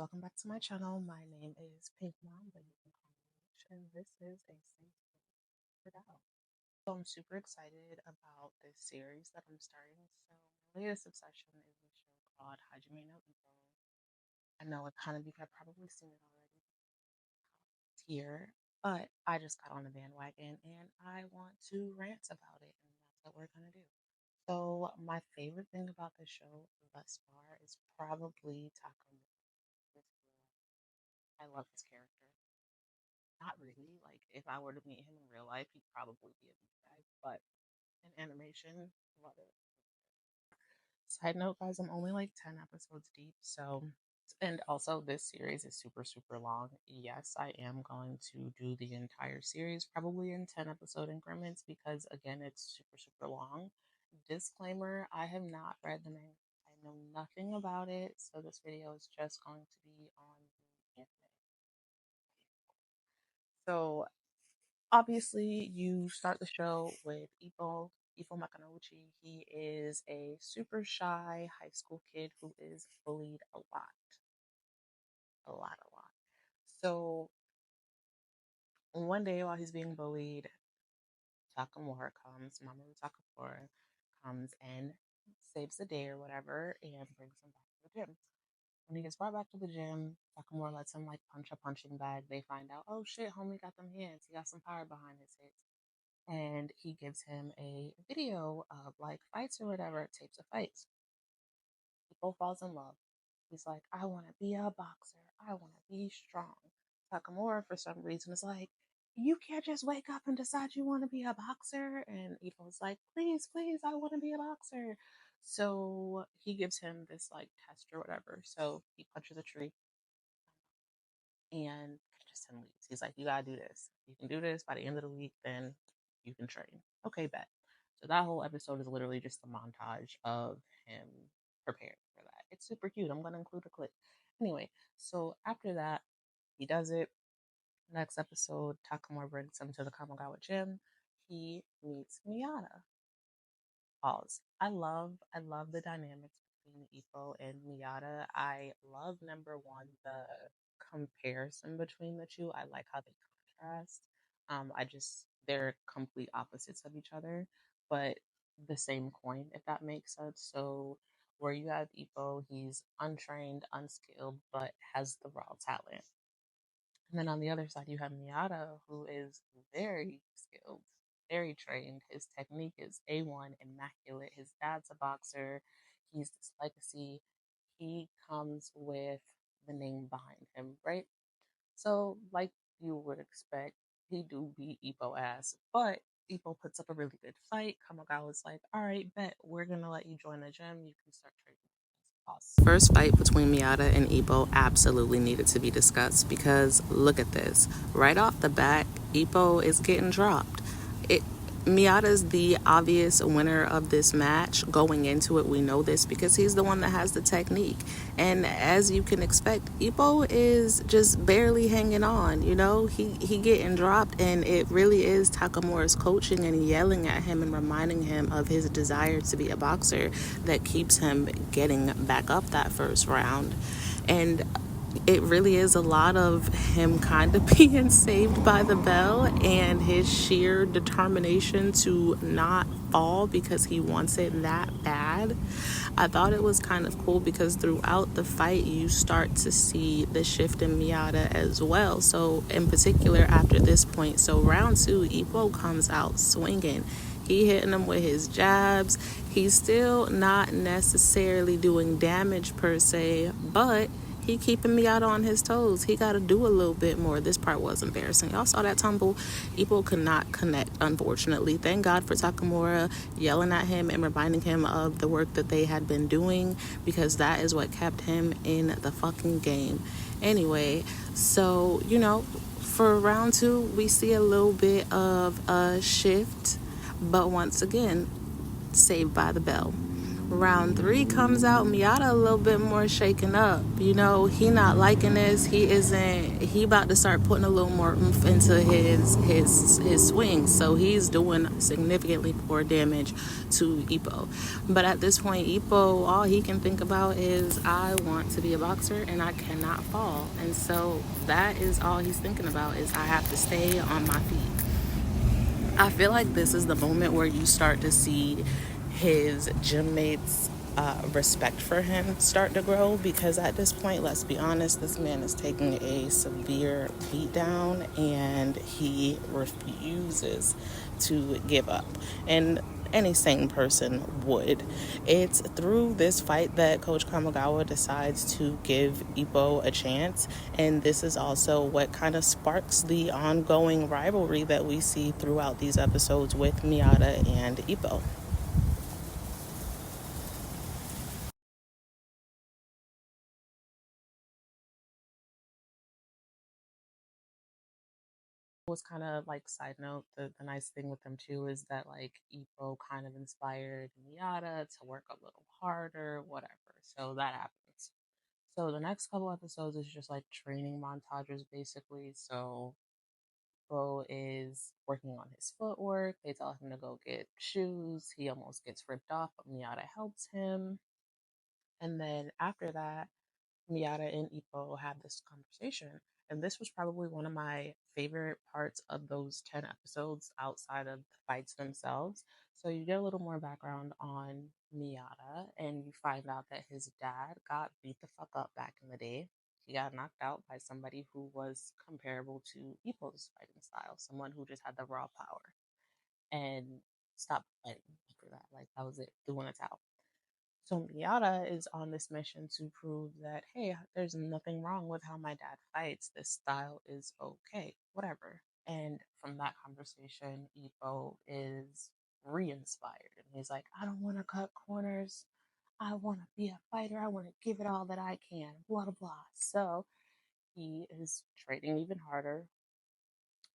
welcome back to my channel. My name is Pink Mom, but you can call me Mitch, and this is a safe for out. So I'm super excited about this series that I'm starting. So my latest obsession is a show called Hajime no Ippo. I know it kind of you've probably seen it already here, but I just got on the bandwagon and I want to rant about it, and that's what we're gonna do. So my favorite thing about the show thus far is probably Takuma. I love his character. Not really. Like, if I were to meet him in real life, he'd probably be a douchebag. But in animation, love it. Side note, guys, I'm only like 10 episodes deep. So, and also this series is super, super long. Yes, I am going to do the entire series probably in 10 episode increments because, again, it's super, super long. Disclaimer, I have not read the manga. I know nothing about it. So, this video is just going to be on the anime. So, obviously, you start the show with Ippo Makunouchi. He is a super shy high school kid who is bullied a lot. A lot, a lot. So, one day while he's being bullied, Takamura comes, Mamoru Takamura comes and saves the day or whatever and brings him back to the gym. When he gets brought back to the gym, Takamura lets him like punch a punching bag. They find out, oh shit, homie got them hands. He got some power behind his hits. And he gives him a video of like fights or whatever, tapes of fights. He both falls in love. He's like, I want to be a boxer. I want to be strong. Takamura, for some reason, is like, you can't just wake up and decide you want to be a boxer. And Ippo's like, please, please, I want to be a boxer. So he gives him this like test or whatever. So he punches a tree and just him leaves. He's like, you gotta do this. You can do this by the end of the week, then you can train. Okay, bet. So that whole episode is literally just a montage of him preparing for that. It's super cute. I'm gonna include a clip. Anyway, so after that, he does it. Next episode, Takamura brings him to the Kamogawa gym. He meets Miyata. Pause. I love the dynamics between Ippo and Miyata. I love number one, the comparison between the two. I like how they contrast. I just they're complete opposites of each other, but the same coin, if that makes sense. So where you have Ippo, he's untrained, unskilled, but has the raw talent. And then on the other side, you have Miyata, who is very skilled, very trained. His technique is A1, immaculate. His dad's a boxer. He's this legacy. He comes with the name behind him, right? So, like you would expect, he do beat Ippo ass, but Ippo puts up a really good fight. Kamagawa's like, all right, bet, we're going to let you join the gym. You can start training. First fight between Miyata and Ippo absolutely needed to be discussed because look at this. Right off the bat, Ippo is getting dropped. Miyata's the obvious winner of this match. Going into it, we know this because he's the one that has the technique. And as you can expect, Ippo is just barely hanging on. You know, he getting dropped, and it really is Takamura's coaching and yelling at him and reminding him of his desire to be a boxer that keeps him getting back up that first round. And it really is a lot of him kind of being saved by the bell and his sheer determination to not fall because he wants it that bad. I thought it was kind of cool because throughout the fight you start to see the shift in Miyata as well. So in particular after this point, so round 2, Ippo comes out swinging. He hitting him with his jabs. He's still not necessarily doing damage per se, but he keeping me out on his toes. He got to do a little bit more. This part was embarrassing. Y'all saw that tumble. Ippo could not connect, unfortunately. Thank God for Takamura yelling at him and reminding him of the work that they had been doing because that is what kept him in the fucking game. Anyway, so, you know, for round 2, we see a little bit of a shift, but once again, saved by the bell. Round three comes out, Miata a little bit more shaken up. You know, he not liking this. He about to start putting a little more oomph into his swing. So he's doing significantly more damage to Ippo. But at this point, Ippo, all he can think about is, I want to be a boxer and I cannot fall. And so that is all he's thinking about, is I have to stay on my feet. I feel like this is the moment where you start to see his gym mates' respect for him start to grow, because at this point, let's be honest, this man is taking a severe beat down and he refuses to give up. And any sane person would. It's through this fight that Coach Kamigawa decides to give Ippo a chance, and this is also what kind of sparks the ongoing rivalry that we see throughout these episodes with Miata and Ippo. Was kind of like side note, the nice thing with them too is that like Ippo kind of inspired Miata to work a little harder, whatever. So that happens. So the next couple episodes is just like training montages basically. So Bo is working on his footwork. They tell him to go get shoes. He almost gets ripped off, but Miata helps him. And then after that, Miata and Ippo have this conversation. And this was probably one of my favorite parts of those 10 episodes outside of the fights themselves. So you get a little more background on Miata, and you find out that his dad got beat the fuck up back in the day. He got knocked out by somebody who was comparable to Ippo's fighting style, someone who just had the raw power and stopped fighting after that. Like, that was it, threw in a towel. So Miata is on this mission to prove that, hey, there's nothing wrong with how my dad fights. This style is okay, whatever. And from that conversation, Ippo is re-inspired. And he's like, I don't want to cut corners. I want to be a fighter. I want to give it all that I can, blah, blah, blah. So he is training even harder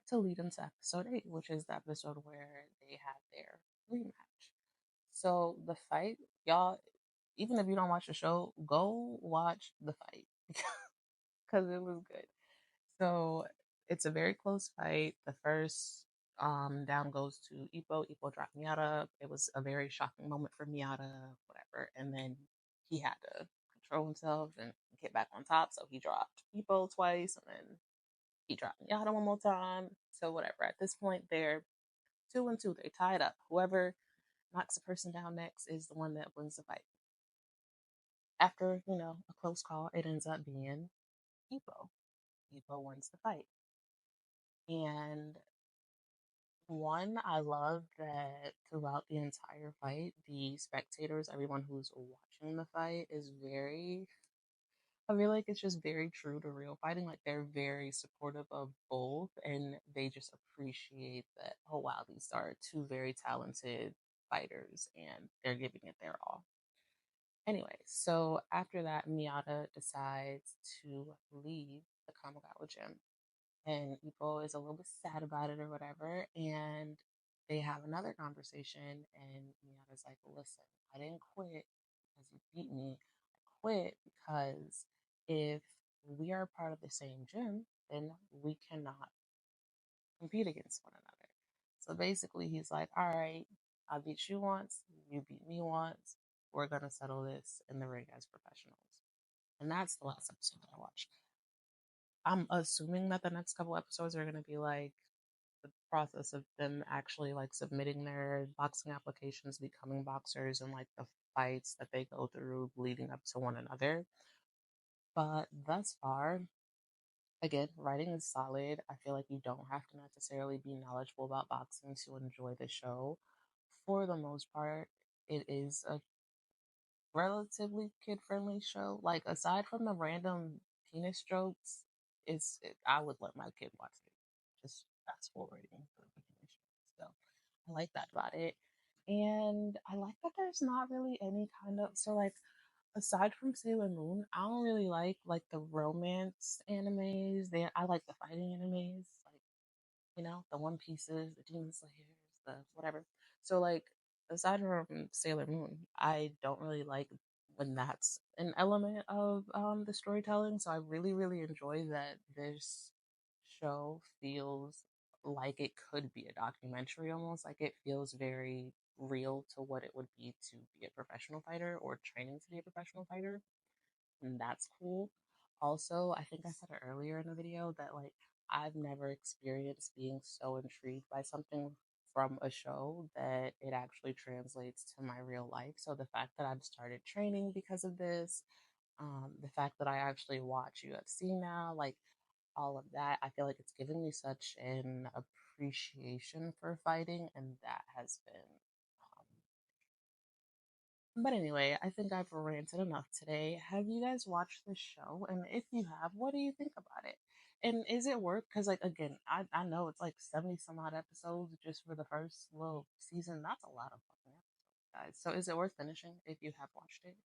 to lead into episode 8, which is the episode where they have their rematch. So the fight, y'all, even if you don't watch the show, go watch the fight because it was good. So it's a very close fight. The first down goes to Ippo. Ippo dropped Miata. It was a very shocking moment for Miata, whatever. And then he had to control himself and get back on top. So he dropped Ippo twice, and then he dropped Miata one more time. So whatever. At this point, they're 2-2. They tied up. Whoever knocks the person down next is the one that wins the fight. After, a close call, it ends up being Ippo. Ippo wins the fight. And one, I love that throughout the entire fight, the spectators, everyone who's watching the fight, is very, I feel like it's just very true to real fighting. Like, they're very supportive of both, and they just appreciate that, oh wow, these are two very talented fighters, and they're giving it their all. Anyway, so after that, Miata decides to leave the Kamigawa gym. And Ippo is a little bit sad about it or whatever. And they have another conversation. And Miata's like, listen, I didn't quit because you beat me. I quit because if we are part of the same gym, then we cannot compete against one another. So basically, he's like, all right, I beat you once, you beat me once. We're going to settle this in the ring as professionals. And that's the last episode that I watched. I'm assuming that the next couple episodes are going to be like the process of them actually like submitting their boxing applications, becoming boxers, and like the fights that they go through leading up to one another. But thus far, again, writing is solid. I feel like you don't have to necessarily be knowledgeable about boxing to enjoy the show. For the most part, it is a relatively kid friendly show. Like, aside from the random penis jokes, I would let my kid watch it. Just fast forwarding through the penis jokes. So I like that about it. And I like that there's not really any kind of, so like, aside from Sailor Moon, I don't really like the romance animes. I like the fighting animes, like, the One Pieces, the Demon Slayers, the whatever. So like, aside from Sailor Moon, I don't really like when that's an element of the storytelling. So I really, really enjoy that this show feels like it could be a documentary almost. Like it feels very real to what it would be to be a professional fighter or training to be a professional fighter. And that's cool. Also, I think I said it earlier in the video that like I've never experienced being so intrigued by something from a show that it actually translates to my real life. So the fact that I've started training because of this, the fact that I actually watch UFC now, like all of that, I feel like it's given me such an appreciation for fighting, and that has been but anyway, I think I've ranted enough today. Have you guys watched this show? And if you have, what do you think about it? And is it worth? Because, like, again, I know it's like 70 some odd episodes just for the first little season. That's a lot of fucking episodes, guys. So is it worth finishing if you have watched it?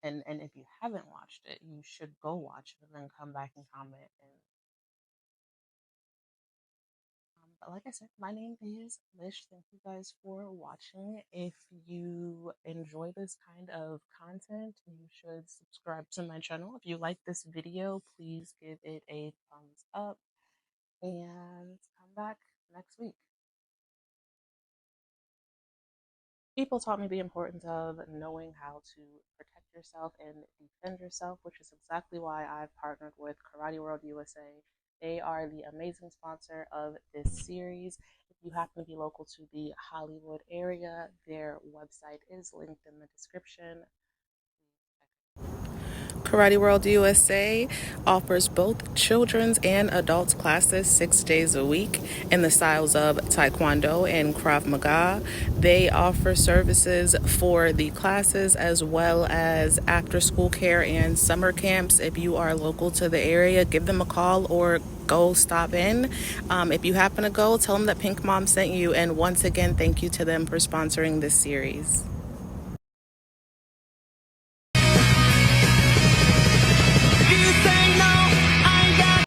And if you haven't watched it, you should go watch it and then come back and comment. But like I said, my name is Lish. Thank you guys for watching. If you enjoy this kind of content, you should subscribe to my channel. If you like this video, please give it a thumbs up and come back next week. People taught me the importance of knowing how to protect yourself and defend yourself, which is exactly why I've partnered with Karate World USA. They are the amazing sponsor of this series. If you happen to be local to the Hollywood area, their website is linked in the description. Karate World USA offers both children's and adults classes 6 days a week in the styles of Taekwondo and Krav Maga. They offer services for the classes as well as after school care and summer camps. If you are local to the area, give them a call or go stop in. If you happen to go, tell them that Pink Mom sent you. And once again, thank you to them for sponsoring this series.